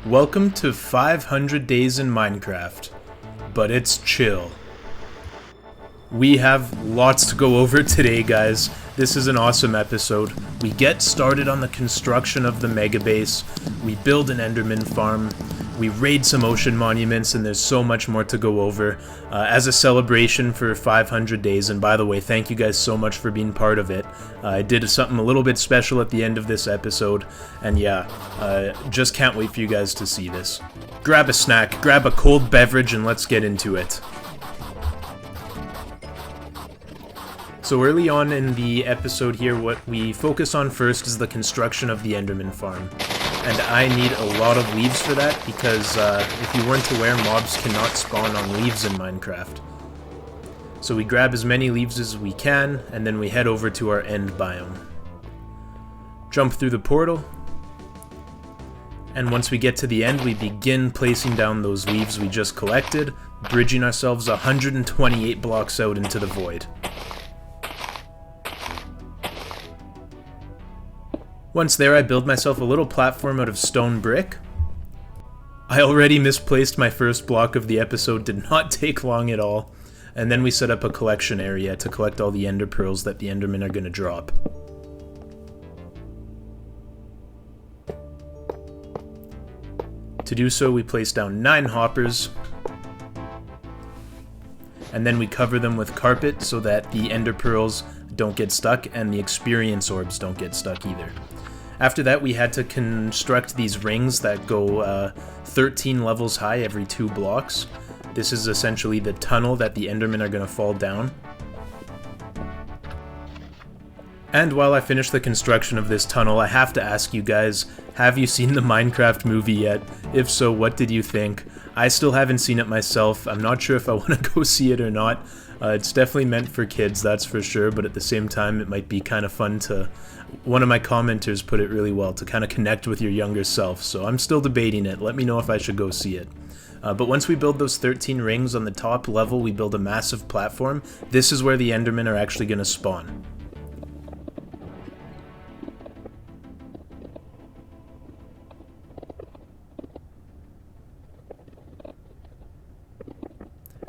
Welcome to 500 Days in Minecraft, but it's chill. We have lots to go over today, guys. This is an awesome episode. We get started on the construction of the mega base, we build an Enderman farm, we raid some ocean monuments, and there's so much more to go over as a celebration for 500 days. And by the way, thank you guys so much for being part of it. I did something a little bit special at the end of this episode, and yeah, just can't wait for you guys to see this. Grab a snack, grab a cold beverage, and let's get into it. So early on in the episode here, what we focus on first is the construction of the Enderman farm. And I need a lot of leaves for that because if you weren't aware, mobs cannot spawn on leaves in Minecraft. So we grab as many leaves as we can, and then we head over to our end biome. Jump through the portal, and once we get to the end, we begin placing down those leaves we just collected, bridging ourselves 128 blocks out into the void. Once there, I build myself a little platform out of stone brick. I already misplaced my first block of the episode, did not take long at all. And then we set up a collection area to collect all the ender pearls that the endermen are going to drop. To do so, we place down 9 hoppers. And then we cover them with carpet so that the ender pearls don't get stuck and the experience orbs don't get stuck either. After that, we had to construct these rings that go 13 levels high every 2 blocks. This is essentially the tunnel that the endermen are going to fall down. And while I finish the construction of this tunnel, I have to ask you guys, have you seen the Minecraft movie yet? If so, what did you think? I still haven't seen it myself. I'm not sure if I want to go see it or not. It's definitely meant for kids, that's for sure, but at the same time, it might be kind of fun to... One of my commenters put it really well, to kind of connect with your younger self, so I'm still debating it. Let me know if I should go see it. But once we build those 13 rings on the top level, we build a massive platform. This is where the endermen are actually going to spawn.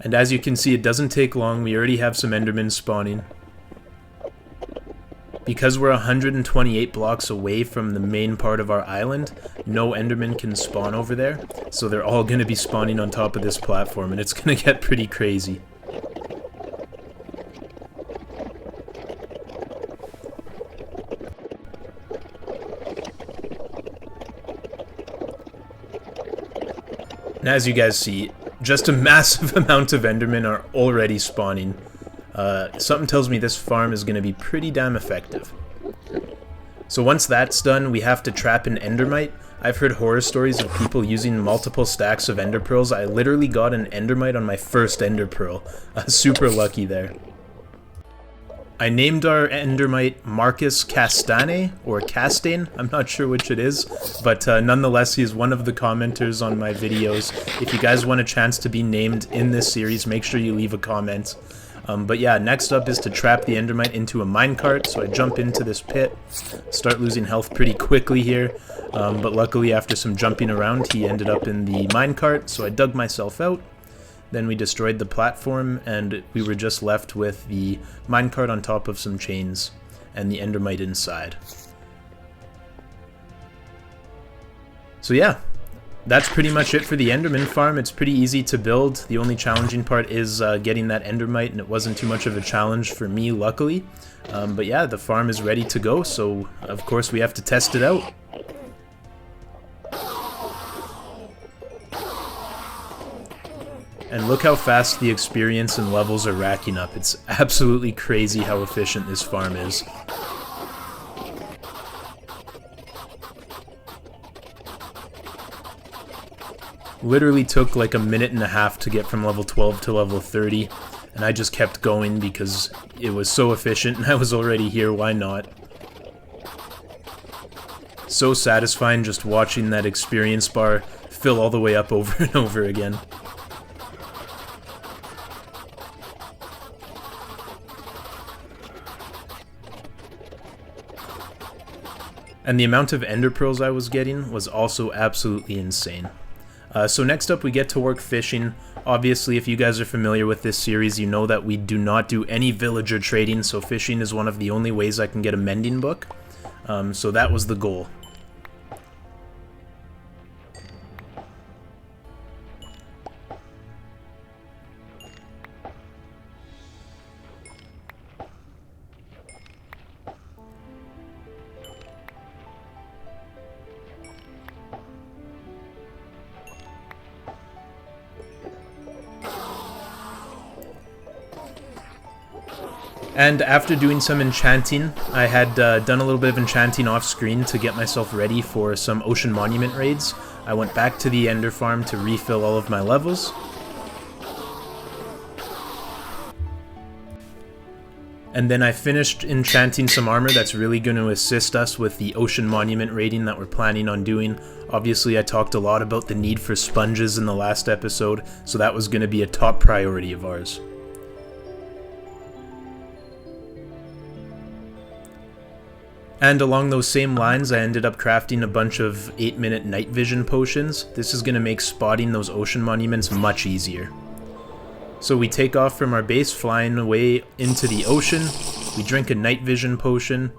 And as you can see, it doesn't take long. We already have some endermen spawning. Because we're 128 blocks away from the main part of our island, no endermen can spawn over there. So they're all going to be spawning on top of this platform, and it's going to get pretty crazy. And as you guys see, just a massive amount of endermen are already spawning. Something tells me this farm is going to be pretty damn effective. So once that's done, we have to trap an endermite. I've heard horror stories of people using multiple stacks of ender pearls. I literally got an endermite on my first ender pearl. Super lucky there. I named our endermite Marcus Castane, or Castane, I'm not sure which it is, but nonetheless, he is one of the commenters on my videos. If you guys want a chance to be named in this series, make sure you leave a comment. But yeah, next up is to trap the endermite into a minecart, so I jump into this pit, start losing health pretty quickly here, but luckily after some jumping around, he ended up in the minecart, so I dug myself out. Then we destroyed the platform, and we were just left with the minecart on top of some chains, and the endermite inside. So yeah, that's pretty much it for the enderman farm. It's pretty easy to build. The only challenging part is getting that endermite, and it wasn't too much of a challenge for me, luckily. But yeah, the farm is ready to go, so of course we have to test it out. And look how fast the experience and levels are racking up. It's absolutely crazy how efficient this farm is. Literally took like a minute and a half to get from level 12 to level 30, and I just kept going because it was so efficient and I was already here, why not? So satisfying just watching that experience bar fill all the way up over and over again. And the amount of ender pearls I was getting was also absolutely insane. So next up we get to work fishing. Obviously, if you guys are familiar with this series, you know that we do not do any villager trading, so fishing is one of the only ways I can get a mending book. So that was the goal. And after doing some enchanting, I had done a little bit of enchanting off screen to get myself ready for some ocean monument raids. I went back to the ender farm to refill all of my levels. And then I finished enchanting some armor that's really going to assist us with the ocean monument raiding that we're planning on doing. Obviously, I talked a lot about the need for sponges in the last episode, so that was going to be a top priority of ours. And along those same lines, I ended up crafting a bunch of 8-minute night vision potions. This is going to make spotting those ocean monuments much easier. So we take off from our base, flying away into the ocean, we drink a night vision potion,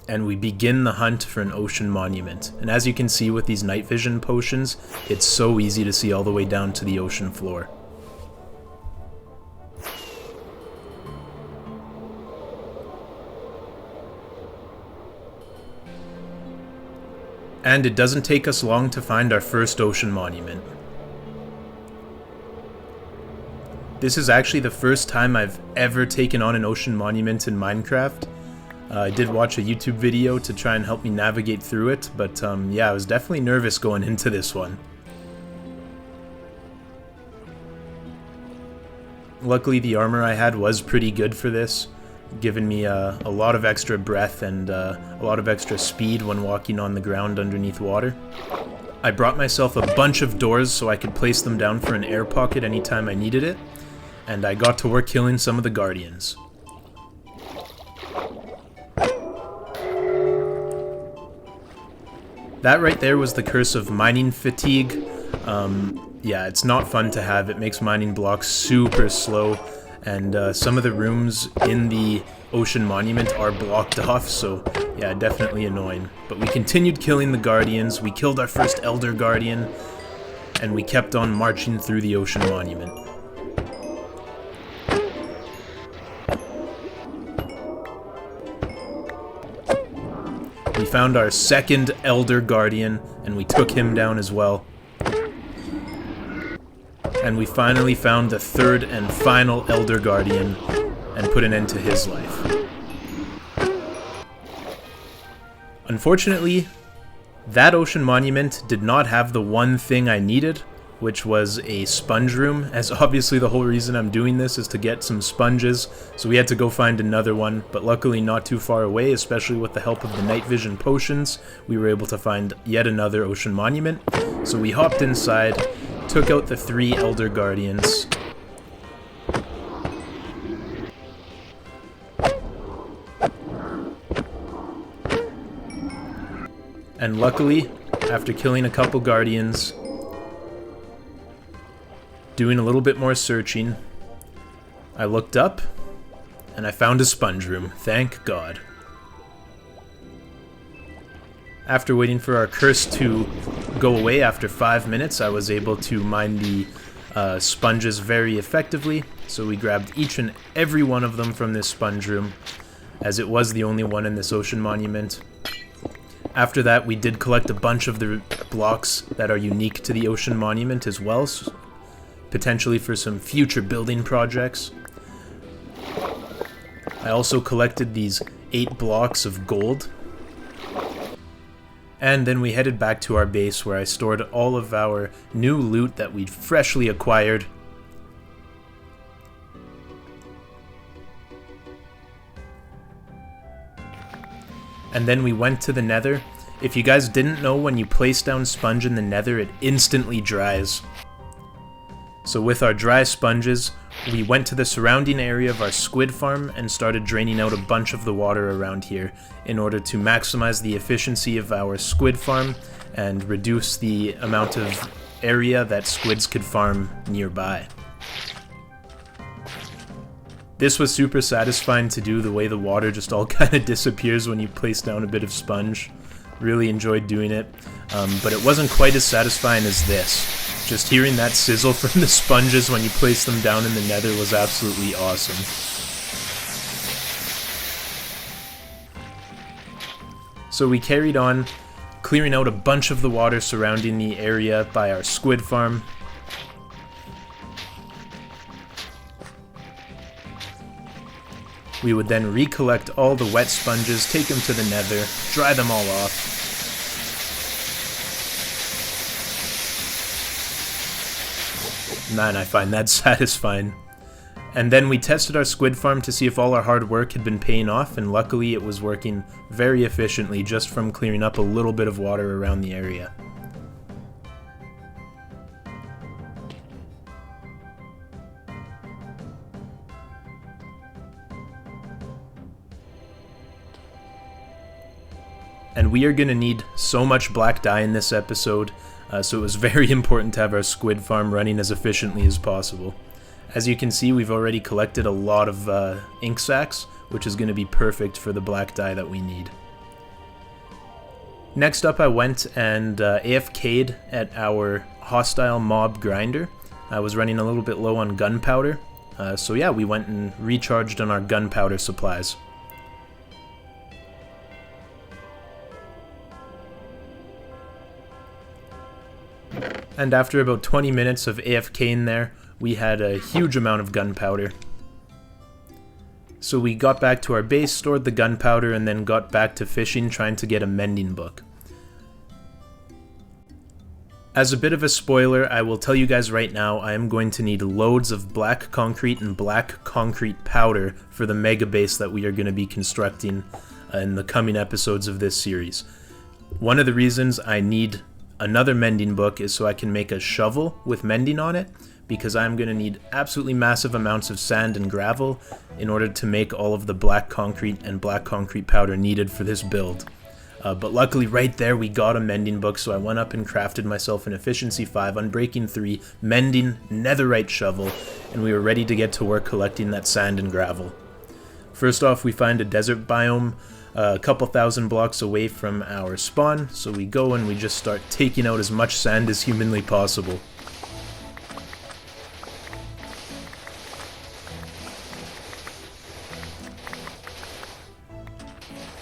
and we begin the hunt for an ocean monument. And as you can see with these night vision potions, it's so easy to see all the way down to the ocean floor. And it doesn't take us long to find our first ocean monument. This is actually the first time I've ever taken on an ocean monument in Minecraft. I did watch a YouTube video to try and help me navigate through it, but yeah, I was definitely nervous going into this one. Luckily, the armor I had was pretty good for this, giving me a lot of extra breath and a lot of extra speed when walking on the ground underneath water. I brought myself a bunch of doors so I could place them down for an air pocket anytime I needed it, and I got to work killing some of the guardians. That right there was the curse of mining fatigue. Yeah, it's not fun to have. It makes mining blocks super slow, and some of the rooms in the ocean monument are blocked off, so yeah, definitely annoying. But we continued killing the guardians, we killed our first elder guardian, and we kept on marching through the ocean monument. We found our second elder guardian, and we took him down as well. And we finally found the third and final elder guardian and put an end to his life. Unfortunately, that ocean monument did not have the one thing I needed, which was a sponge room, as obviously the whole reason I'm doing this is to get some sponges, so we had to go find another one, but luckily not too far away, especially with the help of the night vision potions, we were able to find yet another ocean monument. So we hopped inside, took out the 3 elder guardians, and luckily, after killing a couple guardians, doing a little bit more searching, I looked up, and I found a sponge room, thank God. After waiting for our curse to go away after 5 minutes, I was able to mine the sponges very effectively, so we grabbed each and every one of them from this sponge room, as it was the only one in this ocean monument. After that, we did collect a bunch of the blocks that are unique to the ocean monument as well, potentially for some future building projects. I also collected these 8 blocks of gold. And then we headed back to our base where I stored all of our new loot that we'd freshly acquired. And then we went to the nether. If you guys didn't know, when you place down sponge in the nether, it instantly dries. So with our dry sponges, we went to the surrounding area of our squid farm and started draining out a bunch of the water around here in order to maximize the efficiency of our squid farm and reduce the amount of area that squids could farm nearby. This was super satisfying to do, the way the water just all kind of disappears when you place down a bit of sponge. Really enjoyed doing it, but it wasn't quite as satisfying as this. Just hearing that sizzle from the sponges when you place them down in the nether was absolutely awesome. So we carried on, clearing out a bunch of the water surrounding the area by our squid farm. We would then recollect all the wet sponges, take them to the nether, dry them all off. Man, I find that satisfying. And then we tested our squid farm to see if all our hard work had been paying off, and luckily it was working very efficiently just from clearing up a little bit of water around the area. And we are going to need so much black dye in this episode, so it was very important to have our squid farm running as efficiently as possible. As you can see, we've already collected a lot of ink sacs, which is going to be perfect for the black dye that we need. Next up, I went and AFK'd at our hostile mob grinder. I was running a little bit low on gunpowder, so yeah, we went and recharged on our gunpowder supplies. And after about 20 minutes of AFKing there, we had a huge amount of gunpowder. So we got back to our base, stored the gunpowder, and then got back to fishing, trying to get a mending book. As a bit of a spoiler, I will tell you guys right now, I am going to need loads of black concrete and black concrete powder for the mega base that we are going to be constructing in the coming episodes of this series. One of the reasons I need another mending book is so I can make a shovel with mending on it, because I'm going to need absolutely massive amounts of sand and gravel in order to make all of the black concrete and black concrete powder needed for this build. But luckily right there we got a mending book, so I went up and crafted myself an efficiency 5, unbreaking 3, mending, netherite shovel, and we were ready to get to work collecting that sand and gravel. First off, we find a desert biome a couple thousand blocks away from our spawn, so we go and we just start taking out as much sand as humanly possible.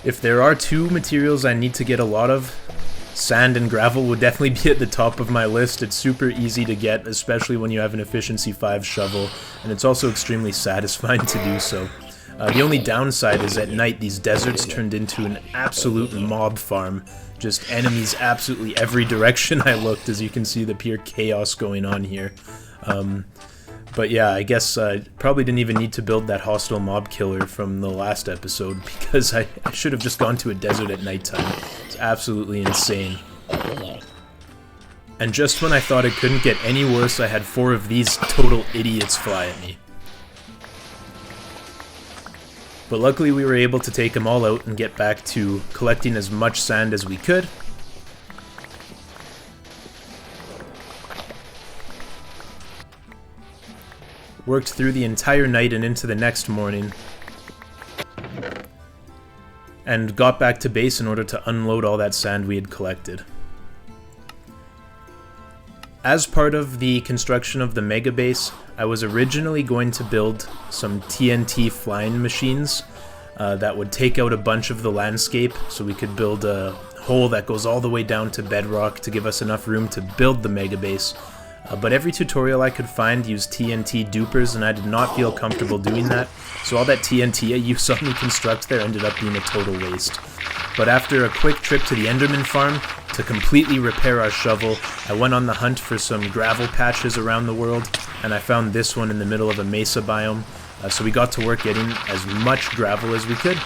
If there are two materials I need to get a lot of, sand and gravel would definitely be at the top of my list. It's super easy to get, especially when you have an efficiency 5 shovel, and it's also extremely satisfying to do so. The only downside is at night these deserts turned into an absolute mob farm. Just enemies absolutely every direction I looked, as you can see the pure chaos going on here. But yeah, I guess I probably didn't even need to build that hostile mob killer from the last episode, because I should have just gone to a desert at nighttime. It's absolutely insane. And just when I thought it couldn't get any worse, I had 4 of these total idiots fly at me. But luckily we were able to take them all out and get back to collecting as much sand as we could. Worked through the entire night and into the next morning, and got back to base in order to unload all that sand we had collected. As part of the construction of the mega base, I was originally going to build some TNT flying machines that would take out a bunch of the landscape, so we could build a hole that goes all the way down to bedrock to give us enough room to build the mega base. But every tutorial I could find used TNT dupers, and I did not feel comfortable doing that, so all that TNT you saw me construct there ended up being a total waste. But after a quick trip to the Enderman farm to completely repair our shovel, I went on the hunt for some gravel patches around the world, and I found this one in the middle of a mesa biome, so we got to work getting as much gravel as we could.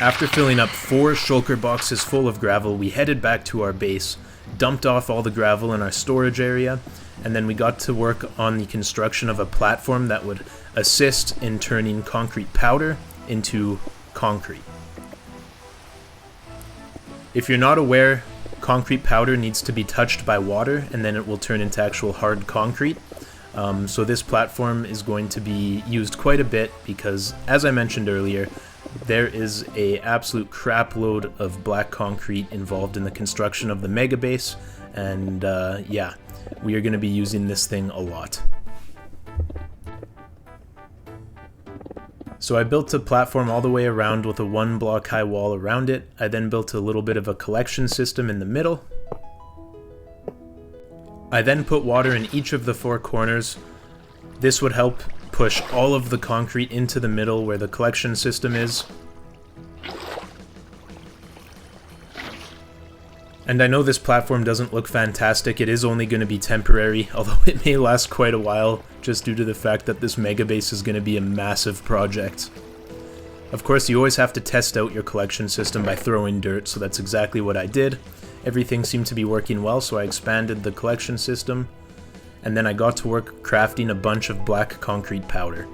After filling up 4 shulker boxes full of gravel, we headed back to our base, dumped off all the gravel in our storage area, and then we got to work on the construction of a platform that would assist in turning concrete powder into concrete. If you're not aware, concrete powder needs to be touched by water and then it will turn into actual hard concrete. So this platform is going to be used quite a bit because, as I mentioned earlier, there is a absolute crap load of black concrete involved in the construction of the mega base, and yeah, we are going to be using this thing a lot. So I built a platform all the way around with a 1 block high wall around it. I then built a little bit of a collection system in the middle. I then put water in each of the 4 corners. This would help push all of the concrete into the middle where the collection system is. And I know this platform doesn't look fantastic. It is only going to be temporary, although it may last quite a while, just due to the fact that this mega base is going to be a massive project. Of course, you always have to test out your collection system by throwing dirt, so that's exactly what I did. Everything seemed to be working well, so I expanded the collection system, and then I got to work crafting a bunch of black concrete powder.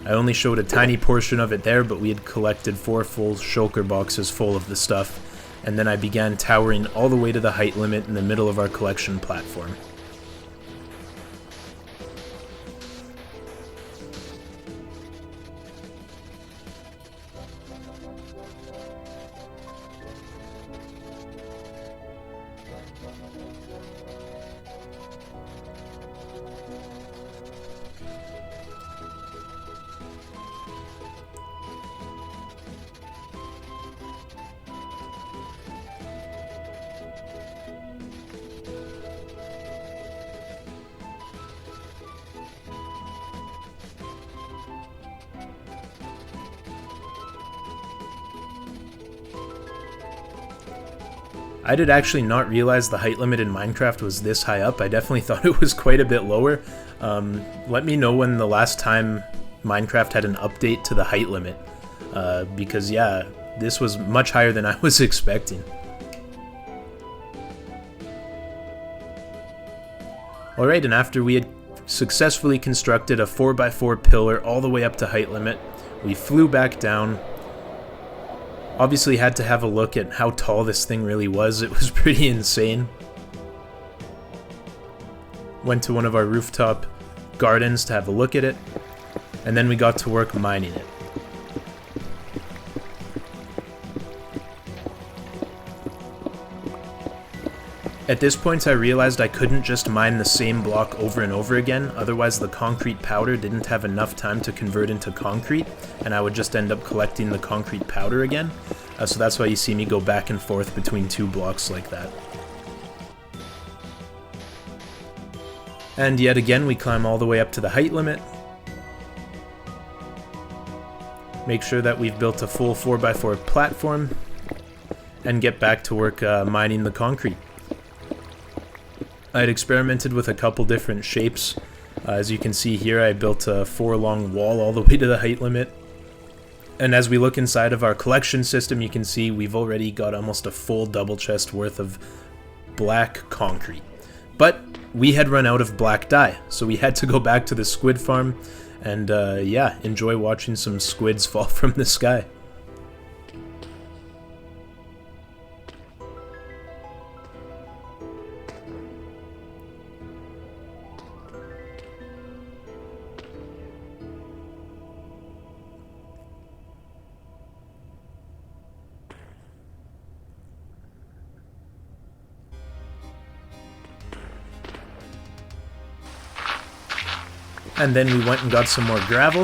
I only showed a tiny portion of it there, but we had collected 4 full shulker boxes full of the stuff, and then I began towering all the way to the height limit in the middle of our collection platform. I did actually not realize the height limit in Minecraft was this high up. I definitely thought it was quite a bit lower. Let me know when the last time Minecraft had an update to the height limit, because yeah, this was much higher than I was expecting. Alright, and after we had successfully constructed a 4x4 pillar all the way up to height limit, we flew back down. Obviously had to have a look at how tall this thing really was. It was pretty insane. Went to one of our rooftop gardens to have a look at it, and then we got to work mining it. At this point I realized I couldn't just mine the same block over and over again, otherwise the concrete powder didn't have enough time to convert into concrete, and I would just end up collecting the concrete powder again. So that's why you see me go back and forth between 2 blocks like that. And yet again we climb all the way up to the height limit. Make sure that we've built a full 4x4 platform, and get back to work mining the concrete. I had experimented with a couple different shapes. As you can see here, I built a 4-long wall all the way to the height limit. And as we look inside of our collection system, you can see we've already got almost a full double chest worth of black concrete. But we had run out of black dye, so we had to go back to the squid farm and yeah, enjoy watching some squids fall from the sky. And then we went and got some more gravel.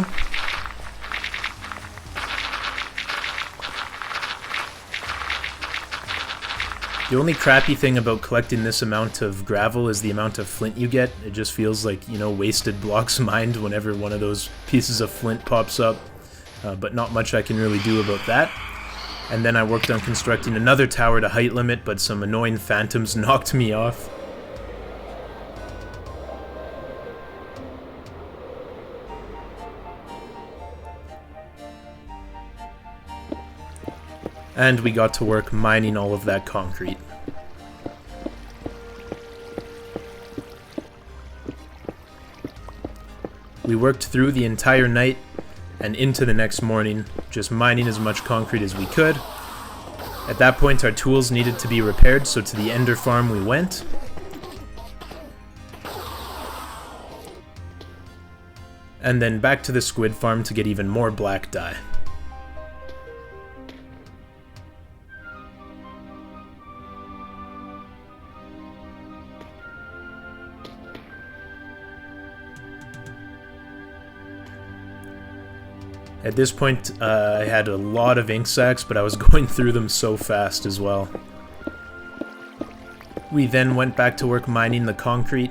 The only crappy thing about collecting this amount of gravel is the amount of flint you get. It just feels like, you know, wasted blocks mined whenever one of those pieces of flint pops up. But not much I can really do about that. And then I worked on constructing another tower to height limit, but some annoying phantoms knocked me off. and we got to work mining all of that concrete. We worked through the entire night and into the next morning, just mining as much concrete as we could. At that point, our tools needed to be repaired, so to the ender farm we went. And then back to the squid farm to get even more black dye. At this point, I had a lot of ink sacs, but I was going through them so fast as well. We then went back to work mining the concrete,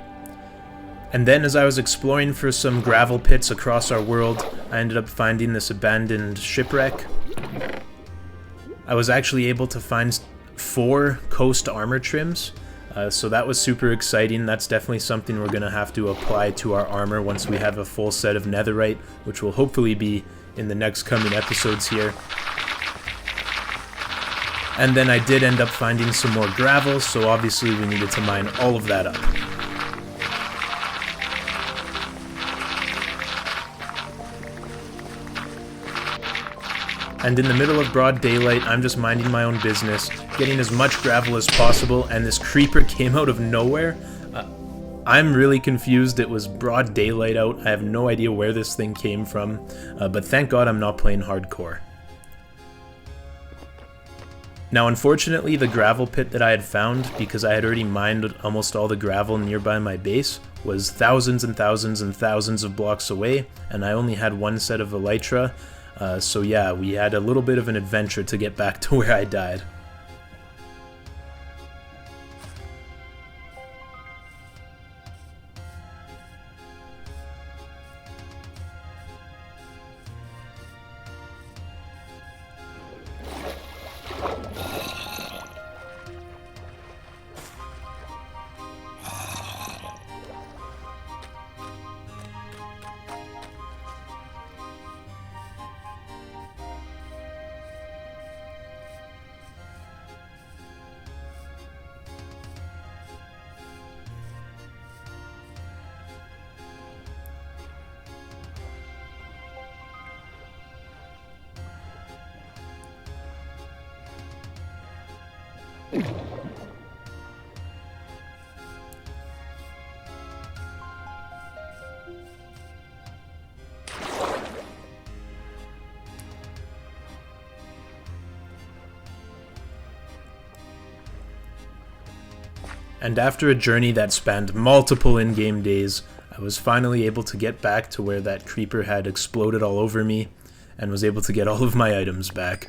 and then as I was exploring for some gravel pits across our world, I ended up finding this abandoned shipwreck. I was actually able to find 4 coast armor trims, so that was super exciting. That's definitely something we're going to have to apply to our armor once we have a full set of netherite, which will hopefully be in the next coming episodes here. And then I did end up finding some more gravel, so obviously we needed to mine all of that up. And in the middle of broad daylight, I'm just minding my own business, getting as much gravel as possible, and this creeper came out of nowhere. I'm really confused. It was broad daylight out. I have no idea where this thing came from, but thank God I'm not playing hardcore. Now, unfortunately, the gravel pit that I had found, because I had already mined almost all the gravel nearby my base, was thousands and thousands and thousands of blocks away, and I only had 1 set of elytra, so yeah, we had a little bit of an adventure to get back to where I died. And after a journey that spanned multiple in-game days, I was finally able to get back to where that creeper had exploded all over me, and was able to get all of my items back.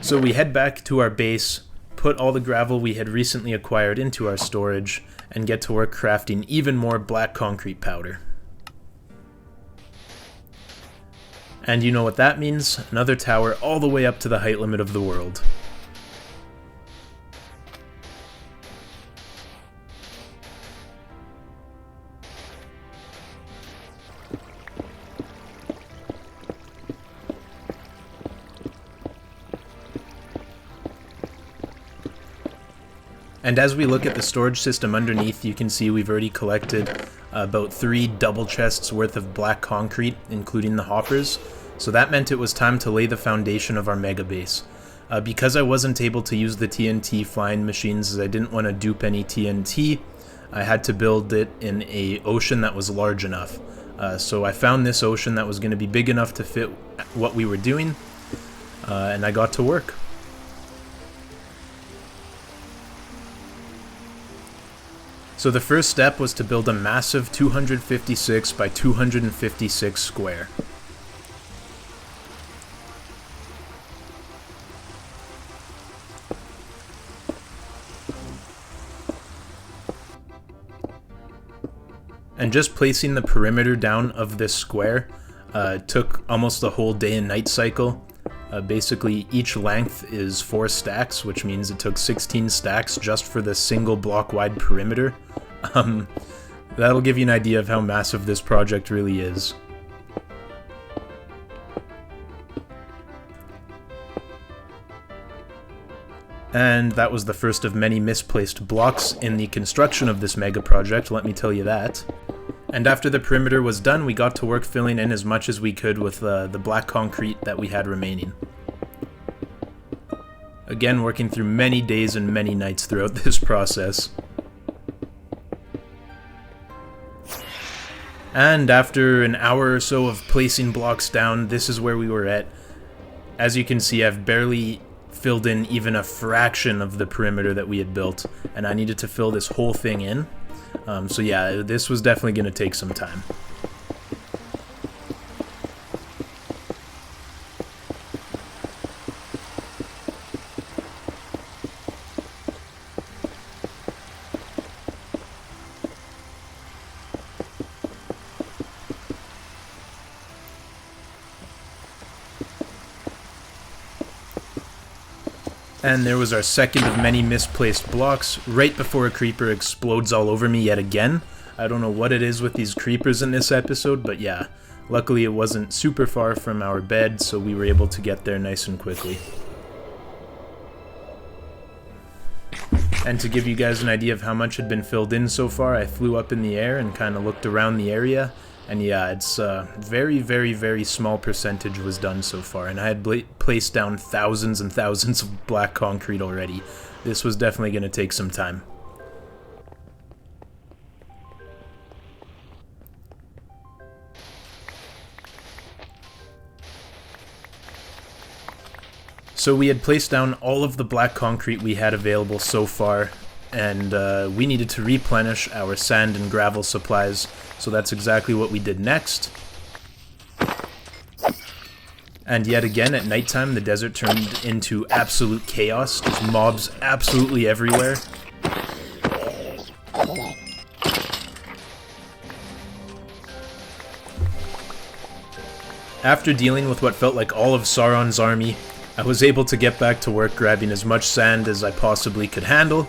So we head back to our base, put all the gravel we had recently acquired into our storage, and get to work crafting even more black concrete powder. And you know what that means? Another tower all the way up to the height limit of the world. And as we look at the storage system underneath, you can see we've already collected about 3 double chests worth of black concrete, including the hoppers. So that meant it was time to lay the foundation of our mega base. Because I wasn't able to use the TNT flying machines as I didn't want to dupe any TNT, I had to build it in an ocean that was large enough. So I found this ocean that was going to be big enough to fit what we were doing, and I got to work. So the first step was to build a massive 256 by 256 square. And just placing the perimeter down of this square took almost a whole day and night cycle. Basically, each length is 4 stacks, which means it took 16 stacks just for the single block-wide perimeter. That'll give you an idea of how massive this project really is. And that was the first of many misplaced blocks in the construction of this mega project, let me tell you that. And after the perimeter was done, we got to work filling in as much as we could with the black concrete that we had remaining. Again, working through many days and many nights throughout this process. And after an hour or so of placing blocks down, this is where we were at. As you can see, I've barely filled in even a fraction of the perimeter that we had built, and I needed to fill this whole thing in. So yeah, this was definitely going to take some time. And there was our second of many misplaced blocks, right before a creeper explodes all over me yet again. I don't know what it is with these creepers in this episode, but yeah. Luckily it wasn't super far from our bed, so we were able to get there nice and quickly. And to give you guys an idea of how much had been filled in so far, I flew up in the air and kind of looked around the area. And yeah, it's a very, very, very small percentage was done so far, and I had placed down thousands and thousands of black concrete already. This was definitely going to take some time. So we had placed down all of the black concrete we had available so far, and we needed to replenish our sand and gravel supplies, so that's exactly what we did next. And yet again, at nighttime, the desert turned into absolute chaos, just mobs absolutely everywhere. After dealing with what felt like all of Sauron's army, I was able to get back to work grabbing as much sand as I possibly could handle.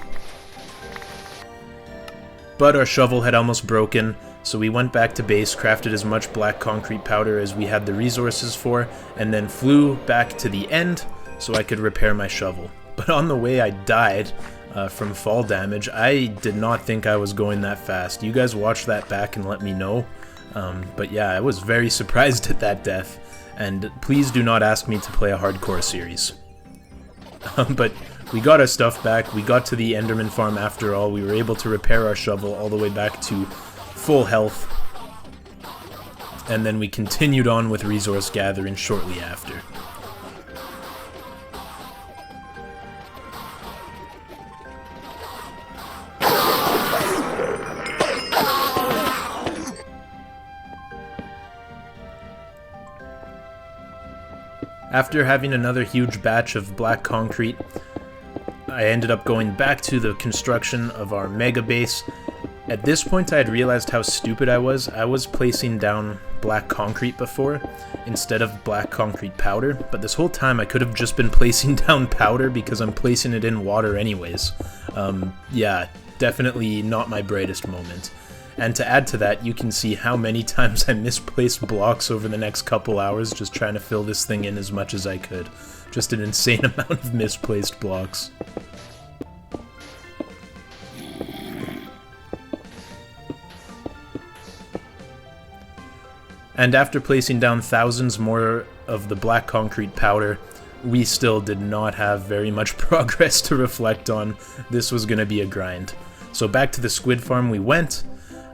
But our shovel had almost broken, so we went back to base, crafted as much black concrete powder as we had the resources for, and then flew back to the end so I could repair my shovel. But on the way I died from fall damage. I did not think I was going that fast. You guys watch that back and let me know. But yeah, I was very surprised at that death, and please do not ask me to play a hardcore series. But we got our stuff back, we got to the Enderman farm after all, we were able to repair our shovel all the way back to full health, and then we continued on with resource gathering shortly after. After having another huge batch of black concrete, I ended up going back to the construction of our mega base. At this point I had realized how stupid I was. I was placing down black concrete before instead of black concrete powder, but this whole time I could have just been placing down powder because I'm placing it in water anyways. Yeah, definitely not my brightest moment. And to add to that, you can see how many times I misplaced blocks over the next couple hours just trying to fill this thing in as much as I could. Just an insane amount of misplaced blocks. And after placing down thousands more of the black concrete powder, we still did not have very much progress to reflect on. This was going to be a grind. So back to the squid farm we went.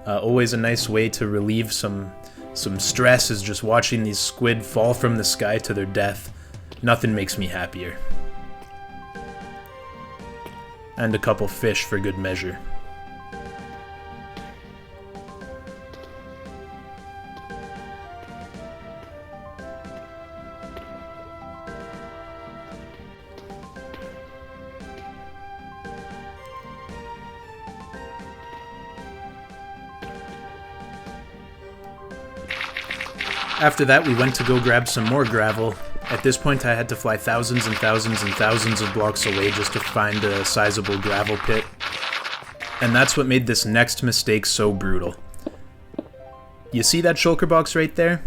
Always a nice way to relieve some stress is just watching these squid fall from the sky to their death. Nothing makes me happier. And a couple fish for good measure. After that, we went to go grab some more gravel. At this point, I had to fly thousands and thousands and thousands of blocks away just to find a sizable gravel pit. And that's what made this next mistake so brutal. You see that shulker box right there?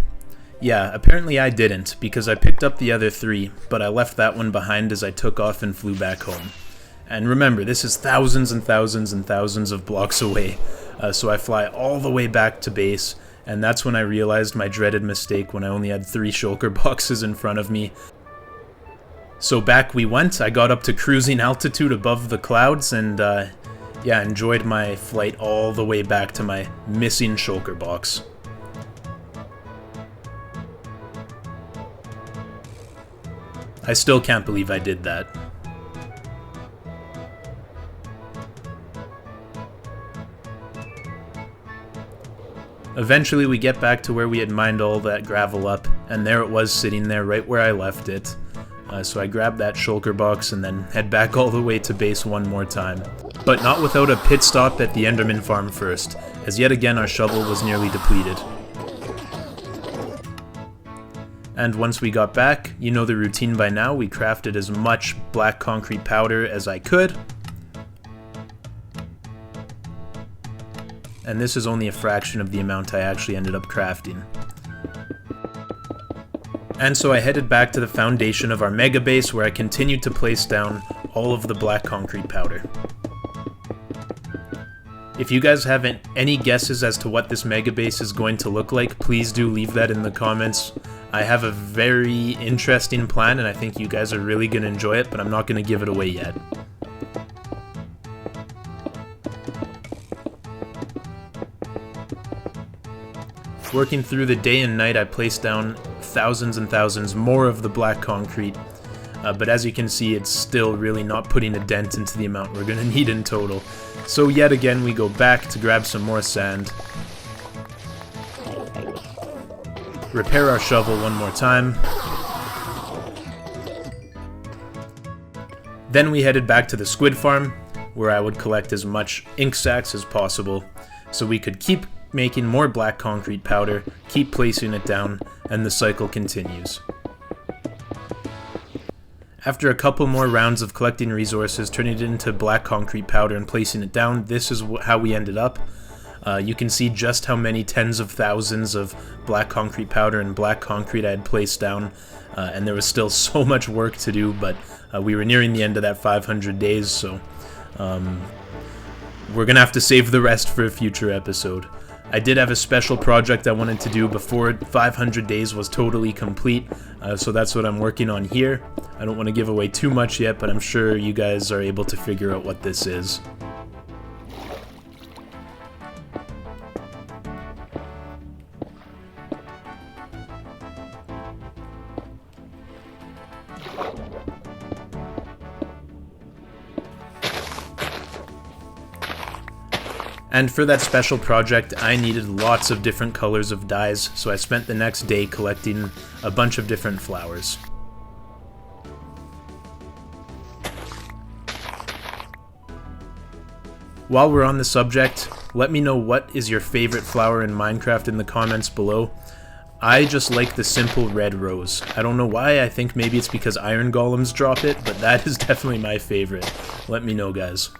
Yeah, apparently I didn't, because I picked up the other three, but I left that one behind as I took off and flew back home. And remember, this is thousands and thousands and thousands of blocks away. So I fly all the way back to base, and that's when I realized my dreaded mistake when I only had 3 shulker boxes in front of me. So back we went. I got up to cruising altitude above the clouds, and yeah, enjoyed my flight all the way back to my missing shulker box. I still can't believe I did that. Eventually we get back to where we had mined all that gravel up, and there it was sitting there right where I left it. So I grab that shulker box and then head back all the way to base one more time. But not without a pit stop at the Enderman farm first, as yet again our shovel was nearly depleted. And once we got back, you know the routine by now, we crafted as much black concrete powder as I could. And this is only a fraction of the amount I actually ended up crafting. And so I headed back to the foundation of our mega base where I continued to place down all of the black concrete powder. If you guys have any guesses as to what this mega base is going to look like, please do leave that in the comments. I have a very interesting plan and I think you guys are really going to enjoy it, but I'm not going to give it away yet. Working through the day and night, I placed down thousands and thousands more of the black concrete, but as you can see, it's still really not putting a dent into the amount we're going to need in total. So yet again, we go back to grab some more sand, repair our shovel one more time, then we headed back to the squid farm, where I would collect as much ink sacs as possible, so we could keep making more black concrete powder, keep placing it down, and the cycle continues. After a couple more rounds of collecting resources, turning it into black concrete powder and placing it down, this is how we ended up. You can see just how many tens of thousands of black concrete powder and black concrete I had placed down, and there was still so much work to do, but we were nearing the end of that 500 days, so we're gonna have to save the rest for a future episode. I did have a special project I wanted to do before 500 days was totally complete, so that's what I'm working on here. I don't want to give away too much yet, but I'm sure you guys are able to figure out what this is. And for that special project, I needed lots of different colors of dyes, so I spent the next day collecting a bunch of different flowers. While we're on the subject, let me know what is your favorite flower in Minecraft in the comments below. I just like the simple red rose. I don't know why, I think maybe it's because iron golems drop it, but that is definitely my favorite. Let me know, guys.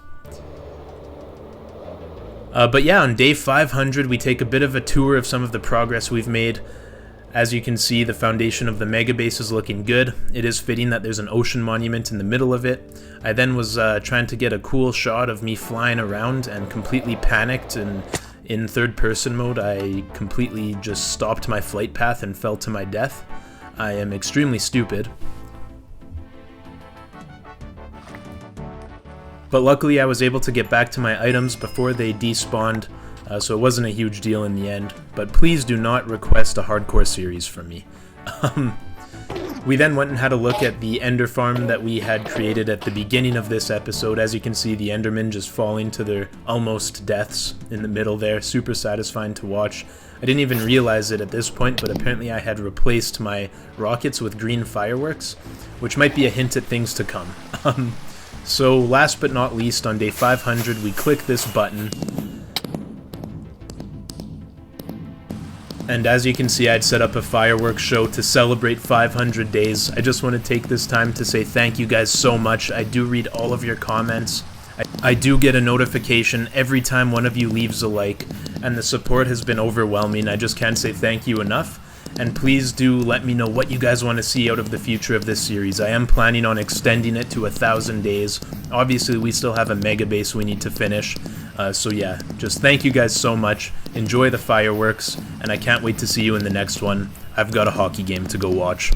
But yeah, on day 500 we take a bit of a tour of some of the progress we've made. As you can see, the foundation of the mega base is looking good. It is fitting that there's an ocean monument in the middle of it. I then was trying to get a cool shot of me flying around and completely panicked, and in third person mode I completely just stopped my flight path and fell to my death. I am extremely stupid. But luckily I was able to get back to my items before they despawned, so it wasn't a huge deal in the end. But please do not request a hardcore series from me. We then went and had a look at the ender farm that we had created at the beginning of this episode. As you can see, the endermen just falling to their almost deaths in the middle there. Super satisfying to watch. I didn't even realize it at this point, but apparently I had replaced my rockets with green fireworks, which might be a hint at things to come. So last but not least, on day 500 we click this button, and as you can see, I'd set up a fireworks show to celebrate 500 days. I just want to take this time to say thank you guys so much. I do read all of your comments. I do get a notification every time one of you leaves a like, and the support has been overwhelming. I just can't say thank you enough. and please do let me know what you guys want to see out of the future of this series. I am planning on extending it to 1,000 days. Obviously, we still have a mega base we need to finish. So yeah, just thank you guys so much. Enjoy the fireworks, and I can't wait to see you in the next one. I've got a hockey game to go watch.